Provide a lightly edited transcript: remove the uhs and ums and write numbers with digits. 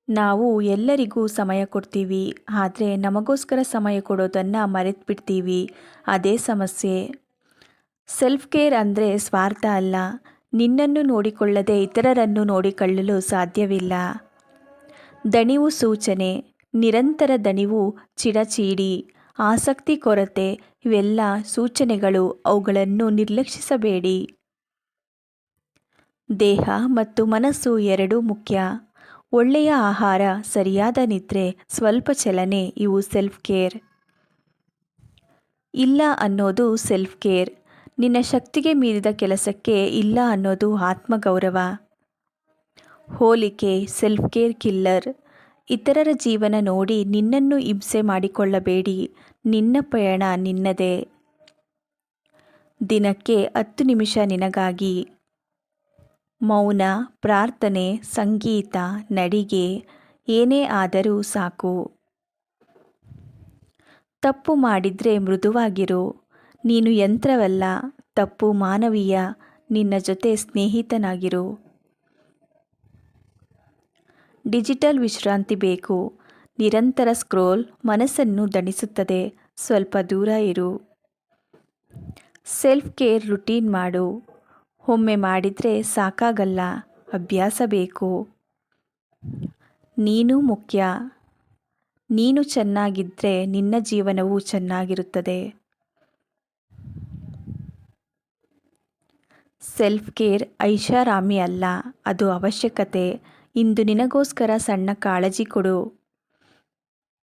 ನಾವು ಎಲ್ಲರಿಗೂ ಸಮಯ ಕೊಡ್ತೀವಿ, ಆದರೆ ನಮಗೋಸ್ಕರ ಸಮಯ ಕೊಡೋದನ್ನು ಮರೆತುಬಿಡ್ತೀವಿ. ಅದೇ ಸಮಸ್ಯೆ. ಸೆಲ್ಫ್ ಕೇರ್ ಅಂದರೆ ಸ್ವಾರ್ಥ ಅಲ್ಲ. ನಿನ್ನನ್ನು ನೋಡಿಕೊಳ್ಳದೆ ಇತರರನ್ನು ನೋಡಿಕೊಳ್ಳಲು ಸಾಧ್ಯವಿಲ್ಲ. ದಣಿವು ಸೂಚನೆ. ನಿರಂತರ ದಣಿವು, ಚಿಡಚೀಡಿ, ಆಸಕ್ತಿ ಕೊರತೆ ಇವೆಲ್ಲ ಸೂಚನೆಗಳು. ಅವುಗಳನ್ನು ನಿರ್ಲಕ್ಷಿಸಬೇಡಿ. ದೇಹ ಮತ್ತು ಮನಸ್ಸು ಎರಡೂ ಮುಖ್ಯ. ಒಳ್ಳೆಯ ಆಹಾರ, ಸರಿಯಾದ ನಿದ್ರೆ, ಸ್ವಲ್ಪ ಚಲನೆ ಇವು ಸೆಲ್ಫ್ ಕೇರ್. ಇಲ್ಲ ಅನ್ನೋದು ಸೆಲ್ಫ್ ಕೇರ್. ನಿನ್ನ ಶಕ್ತಿಗೆ ಮೀರಿದ ಕೆಲಸಕ್ಕೆ ಇಲ್ಲ ಅನ್ನೋದು ಆತ್ಮಗೌರವ. ಹೋಲಿಕೆ ಸೆಲ್ಫ್ ಕೇರ್ ಕಿಲ್ಲರ್. ಇತರರ ಜೀವನ ನೋಡಿ ನಿನ್ನನ್ನು ಹಿಂಸೆ ಮಾಡಿಕೊಳ್ಳಬೇಡಿ. ನಿನ್ನ ಪಯಣ ನಿನ್ನದೇ. ದಿನಕ್ಕೆ 10 ನಿಮಿಷ ನಿನಗಾಗಿ. ಮೌನ, ಪ್ರಾರ್ಥನೆ, ಸಂಗೀತ, ನಡಿಗೆ ಏನೇ ಆದರೂ ಸಾಕು. ತಪ್ಪು ಮಾಡಿದ್ರೆ ಮೃದುವಾಗಿರು. ನೀನು ಯಂತ್ರವಲ್ಲ. ತಪ್ಪು ಮಾನವೀಯ. ನಿನ್ನ ಜೊತೆ ಸ್ನೇಹಿತನಾಗಿರು. ಡಿಜಿಟಲ್ ವಿಶ್ರಾಂತಿ ಬೇಕು. ನಿರಂತರ ಸ್ಕ್ರೋಲ್ ಮನಸ್ಸನ್ನು ದಣಿಸುತ್ತದೆ. ಸ್ವಲ್ಪ ದೂರ ಇರು. ಸೆಲ್ಫ್ ಕೇರ್ ರುಟೀನ್ ಮಾಡು. ಒಮ್ಮೆ ಮಾಡಿದರೆ ಸಾಕಾಗಲ್ಲ, ಅಭ್ಯಾಸ ಬೇಕು. ನೀನು ಮುಖ್ಯ. ನೀನು ಚೆನ್ನಾಗಿದ್ದರೆ ನಿನ್ನ ಜೀವನವೂ ಚೆನ್ನಾಗಿರುತ್ತದೆ. ಸೆಲ್ಫ್ ಕೇರ್ ಐಷಾರಾಮಿ ಅಲ್ಲ, ಅದು ಅವಶ್ಯಕತೆ. ಇಂದು ನಿನಗೋಸ್ಕರ ಸಣ್ಣ ಕಾಳಜಿ ಕೊಡು.